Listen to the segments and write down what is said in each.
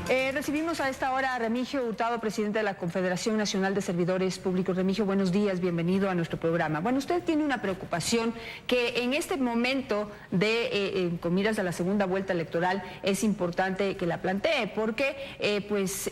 Recibimos a esta hora a Remigio Hurtado, presidente de la Confederación Nacional de Servidores Públicos. Remigio, buenos días, bienvenido a nuestro programa. Bueno, usted tiene una preocupación que en este momento de con miras a la segunda vuelta electoral es importante que la plantee, porque es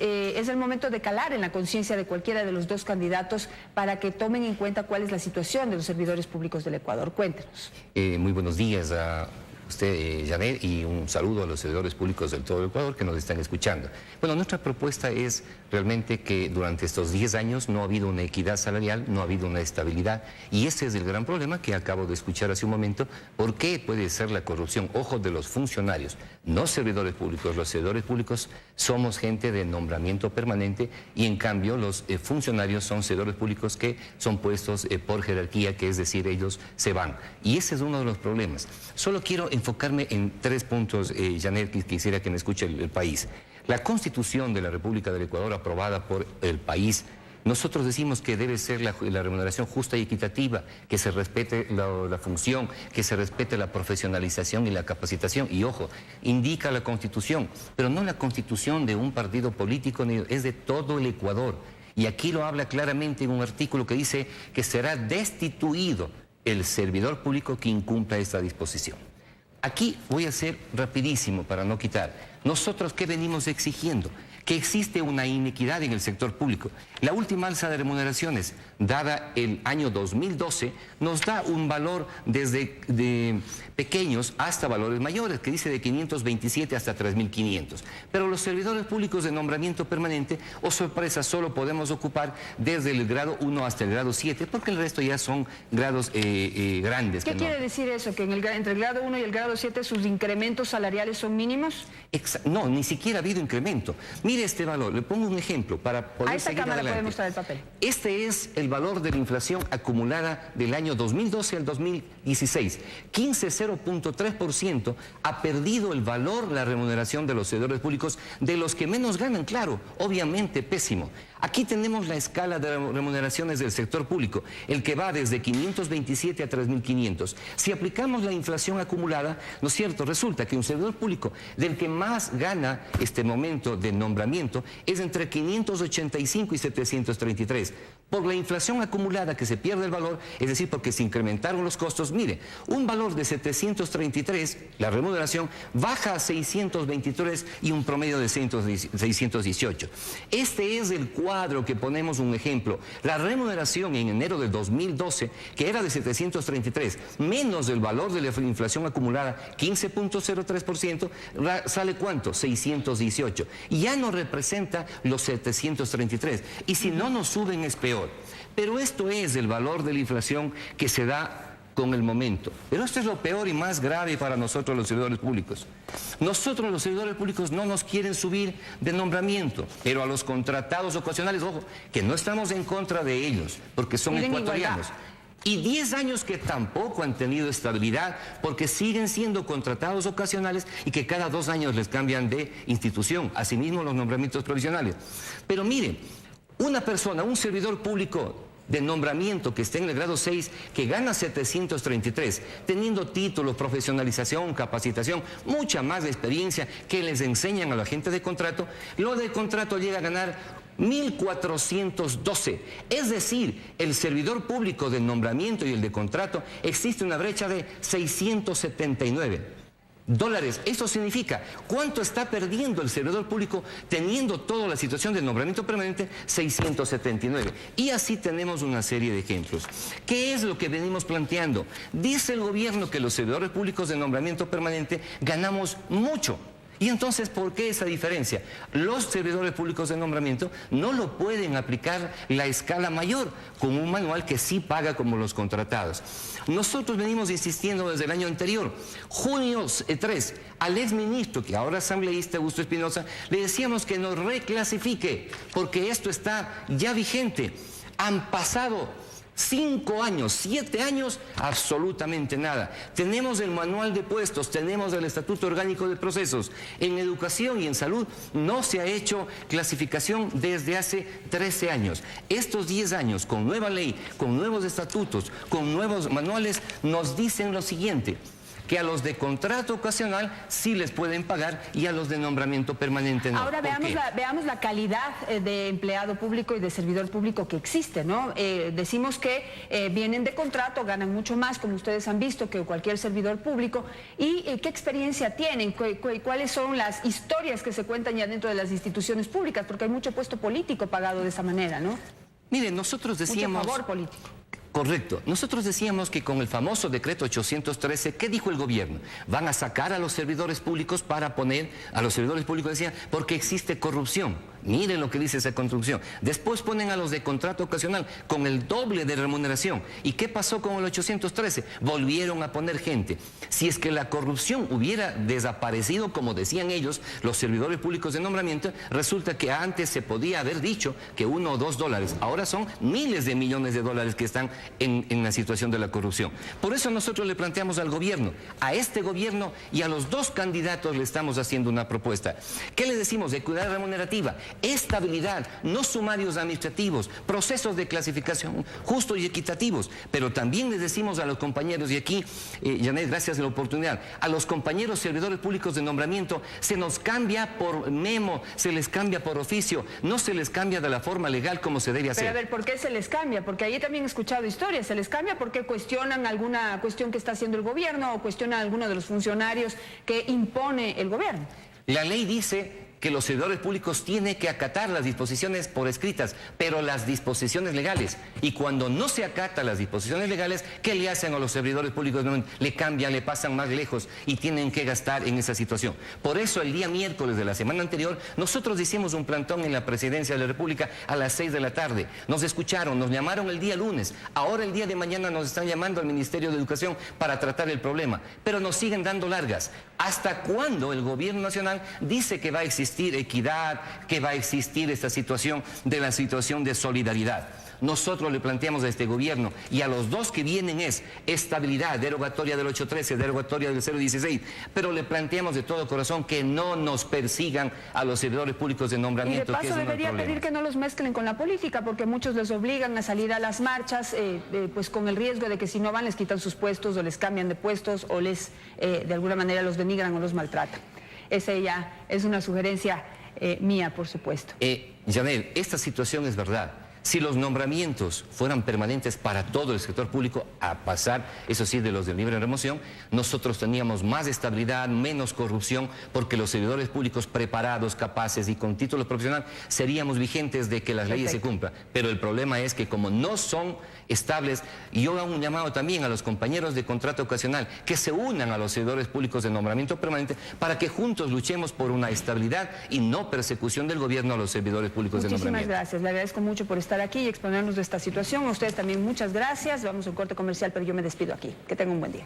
el momento de calar en la conciencia de cualquiera de los dos candidatos para que tomen en cuenta cuál es la situación de los servidores públicos del Ecuador. Cuéntenos. Muy buenos días a usted, Janet, y un saludo a los servidores públicos de todo el Ecuador que nos están escuchando. Bueno, nuestra propuesta es realmente que durante estos 10 años no ha habido una equidad salarial, no ha habido una estabilidad, y ese es el gran problema que acabo de escuchar hace un momento. ¿Por qué puede ser la corrupción? Ojo, de los funcionarios, no servidores públicos. Los servidores públicos somos gente de nombramiento permanente y en cambio los funcionarios son servidores públicos que son puestos por jerarquía, que es decir, ellos se van. Y ese es uno de los problemas. Solo quiero enfocarme en 3 puntos, Janet, que quisiera que me escuche el país. La Constitución de la República del Ecuador, aprobada por el país, nosotros decimos que debe ser la remuneración justa y equitativa, que se respete la función, que se respete la profesionalización y la capacitación. Y ojo, indica la Constitución, pero no la Constitución de un partido político, es de todo el Ecuador. Y aquí lo habla claramente en un artículo que dice que será destituido el servidor público que incumpla esta disposición. Aquí voy a ser rapidísimo para no quitar. Nosotros, ¿qué venimos exigiendo? Que existe una inequidad en el sector público. La última alza de remuneraciones, dada el año 2012, nos da un valor desde pequeños hasta valores mayores, que dice de 527 hasta 3.500. Pero los servidores públicos de nombramiento permanente, oh sorpresa, solo podemos ocupar desde el grado 1 hasta el grado 7, porque el resto ya son grados grandes. ¿Qué quiere decir eso? ¿Que entre el grado 1 y el grado 7 sus incrementos salariales son mínimos? No, ni siquiera ha habido incremento. Mire este valor, le pongo un ejemplo para poder seguir adelante. Puede mostrar el papel. Este es el valor de la inflación acumulada del año 2012 al 2016. 15,0.3% ha perdido el valor la remuneración de los servidores públicos, de los que menos ganan, claro, obviamente pésimo. Aquí tenemos la escala de remuneraciones del sector público, el que va desde 527 a 3.500. Si aplicamos la inflación acumulada, ¿no es cierto? Resulta que un servidor público del que más gana este momento de nombramiento es entre 585 y 733. Por la inflación acumulada que se pierde el valor, es decir, porque se incrementaron los costos. Mire, un valor de 733, la remuneración, baja a 623 y un promedio de 618. Este es el cuadro que ponemos un ejemplo. La remuneración en enero del 2012, que era de 733, menos el valor de la inflación acumulada, 15,03%, ¿sale cuánto? 618. Y ya no representa los 733. Y si no nos suben es peor. Pero esto es el valor de la inflación que se da con el momento. Pero esto es lo peor y más grave para nosotros los servidores públicos. Nosotros los servidores públicos no nos quieren subir de nombramiento, pero a los contratados ocasionales, ojo, que no estamos en contra de ellos, porque son ecuatorianos. Y 10 años que tampoco han tenido estabilidad porque siguen siendo contratados ocasionales y que cada 2 años les cambian de institución, asimismo los nombramientos provisionales. Pero miren, una persona, un servidor público de nombramiento que esté en el grado 6, que gana 733, teniendo título, profesionalización, capacitación, mucha más experiencia que les enseñan a la gente de contrato, lo de contrato llega a ganar 1.412. Es decir, el servidor público de nombramiento y el de contrato, existe una brecha de 679 dólares. Eso significa, ¿cuánto está perdiendo el servidor público teniendo toda la situación de nombramiento permanente? 679. Y así tenemos una serie de ejemplos. ¿Qué es lo que venimos planteando? Dice el gobierno que los servidores públicos de nombramiento permanente ganamos mucho. Y entonces, ¿por qué esa diferencia? Los servidores públicos de nombramiento no lo pueden aplicar la escala mayor con un manual que sí paga como los contratados. Nosotros venimos insistiendo desde el año anterior. Junio 3, al exministro, que ahora es asambleísta, Augusto Espinosa, le decíamos que nos reclasifique, porque esto está ya vigente. Han pasado 5 años, 7 años, absolutamente nada. Tenemos el manual de puestos, tenemos el estatuto orgánico de procesos. En educación y en salud no se ha hecho clasificación desde hace 13 años. Estos 10 años, con nueva ley, con nuevos estatutos, con nuevos manuales, nos dicen lo siguiente: que a los de contrato ocasional sí les pueden pagar y a los de nombramiento permanente no. Ahora veamos la calidad de empleado público y de servidor público que existe, ¿no? Decimos que vienen de contrato, ganan mucho más, como ustedes han visto, que cualquier servidor público. ¿Y qué experiencia tienen? ¿Cuáles son las historias que se cuentan ya dentro de las instituciones públicas? Porque hay mucho puesto político pagado de esa manera, ¿no? Miren, nosotros decíamos... Mucho favor político. Correcto. Nosotros decíamos que con el famoso decreto 813, ¿qué dijo el gobierno? Van a sacar a los servidores públicos para poner a los servidores públicos, decían, porque existe corrupción. Miren lo que dice esa corrupción. Después ponen a los de contrato ocasional con el doble de remuneración. ¿Y qué pasó con el 813? Volvieron a poner gente. Si es que la corrupción hubiera desaparecido, como decían ellos, los servidores públicos de nombramiento, resulta que antes se podía haber dicho que $1 o $2. Ahora son miles de millones de dólares que están en la situación de la corrupción. Por eso nosotros le planteamos al gobierno, a este gobierno y a los dos candidatos le estamos haciendo una propuesta. ¿Qué le decimos? Equidad remunerativa, estabilidad, no sumarios administrativos, procesos de clasificación justos y equitativos. Pero también les decimos a los compañeros, y aquí, Janet, gracias a la oportunidad, a los compañeros servidores públicos de nombramiento, se nos cambia por memo, se les cambia por oficio, no se les cambia de la forma legal como se debe hacer. Pero a ver, ¿por qué se les cambia? Porque ahí también he escuchado historias, se les cambia porque cuestionan alguna cuestión que está haciendo el gobierno o cuestionan a alguno de los funcionarios que impone el gobierno. La ley dice que los servidores públicos tienen que acatar las disposiciones por escritas, pero las disposiciones legales. Y cuando no se acatan las disposiciones legales, ¿qué le hacen a los servidores públicos? Le cambian, le pasan más lejos y tienen que gastar en esa situación. Por eso el día miércoles de la semana anterior, nosotros hicimos un plantón en la Presidencia de la República a las 6 de la tarde. Nos escucharon, nos llamaron el día lunes. Ahora el día de mañana nos están llamando al Ministerio de Educación para tratar el problema. Pero nos siguen dando largas. ¿Hasta cuándo el gobierno nacional dice que va a existir equidad, que va a existir esta situación de solidaridad? Nosotros le planteamos a este gobierno y a los dos que vienen es estabilidad, derogatoria del 813, derogatoria del 016, pero le planteamos de todo corazón que no nos persigan a los servidores públicos de nombramiento. Y de paso debería pedir que no los mezclen con la política, porque muchos les obligan a salir a las marchas, pues con el riesgo de que si no van les quitan sus puestos o les cambian de puestos o les de alguna manera los denigran o los maltratan. Esa ya es una sugerencia mía, por supuesto. Janel, esta situación es verdad. Si los nombramientos fueran permanentes para todo el sector público, a pasar, eso sí, de los de libre remoción, nosotros teníamos más estabilidad, menos corrupción, porque los servidores públicos preparados, capaces y con título profesional, seríamos vigentes de que las leyes se cumplan. Pero el problema es que como no son estables, y yo hago un llamado también a los compañeros de contrato ocasional que se unan a los servidores públicos de nombramiento permanente para que juntos luchemos por una estabilidad y no persecución del gobierno a los servidores públicos de nombramiento. Muchísimas gracias, le agradezco mucho por estar aquí y exponernos de esta situación. A ustedes también muchas gracias. Vamos a un corte comercial, pero yo me despido aquí. Que tengan un buen día.